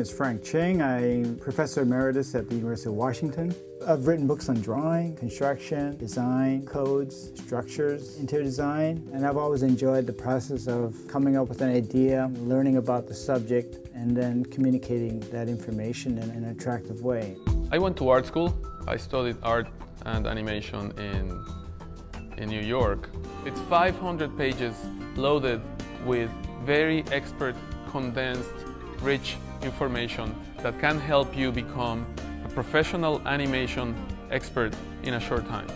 is Frank Ching. I'm Professor Emeritus at the University of Washington. I've written books on drawing, construction, design, codes, structures, interior design, and I've always enjoyed the process of coming up with an idea, learning about the subject, and then communicating that information in an attractive way. I went to art school. I studied art and animation in New York. It's 500 pages loaded with very expert, condensed, rich information that can help you become a professional animation expert in a short time.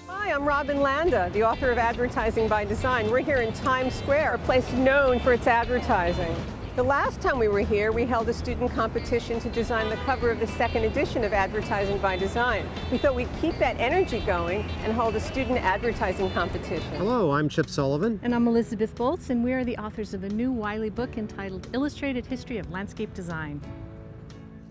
Hi, I'm Robin Landa, the author of Advertising by Design. We're here in Times Square, a place known for its advertising. The last time we were here, we held a student competition to design the cover of the second edition of Advertising by Design. We thought we'd keep that energy going and hold a student advertising competition. Hello, I'm Chip Sullivan. And I'm Elizabeth Boltz, and we are the authors of a new Wiley book entitled Illustrated History of Landscape Design.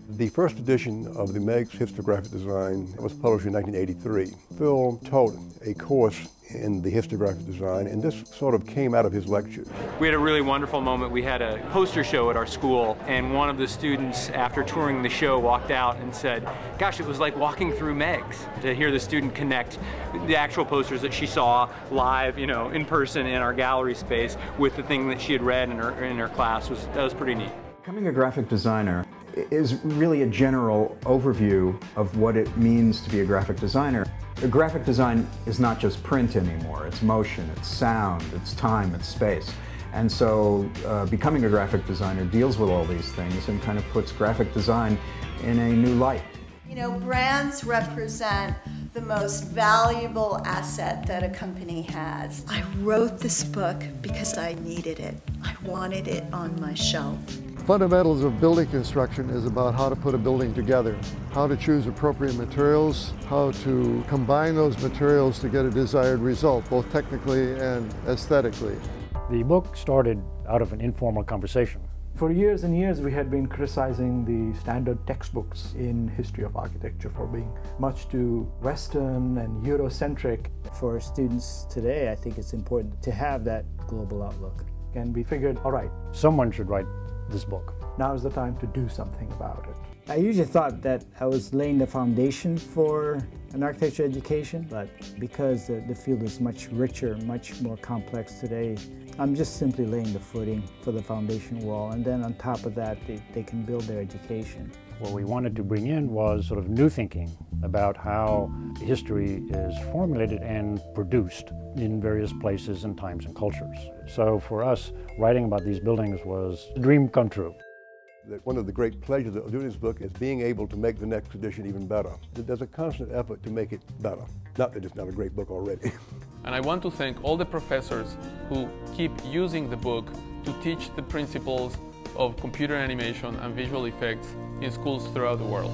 The first edition of the Meg's History of Graphic Design was published in 1983. Phil taught a course in the history of graphic design, and this sort of came out of his lectures. We had a really wonderful moment. We had a poster show at our school, and one of the students, after touring the show, walked out and said, gosh, it was like walking through Meg's. To hear the student connect the actual posters that she saw live, in person in our gallery space with the thing that she had read in her class, that was pretty neat. Becoming a graphic designer is really a general overview of what it means to be a graphic designer. A graphic design is not just print anymore. It's motion, it's sound, it's time, it's space. And so becoming a graphic designer deals with all these things and kind of puts graphic design in a new light. Brands represent the most valuable asset that a company has. I wrote this book because I needed it. I wanted it on my shelf. Fundamentals of building construction is about how to put a building together, how to choose appropriate materials, how to combine those materials to get a desired result, both technically and aesthetically. The book started out of an informal conversation. For years and years, we had been criticizing the standard textbooks in history of architecture for being much too Western and Eurocentric. For students today, I think it's important to have that global outlook. And we figured, all right, someone should write this book. Now is the time to do something about it. I usually thought that I was laying the foundation for an architecture education, but because the field is much richer, much more complex today, I'm just simply laying the footing for the foundation wall, and then on top of that, they can build their education. What we wanted to bring in was sort of new thinking about how history is formulated and produced in various places and times and cultures. So for us, writing about these buildings was a dream come true. One of the great pleasures of doing this book is being able to make the next edition even better. There's a constant effort to make it better. Not that it's not a great book already. And I want to thank all the professors who keep using the book to teach the principles of computer animation and visual effects in schools throughout the world.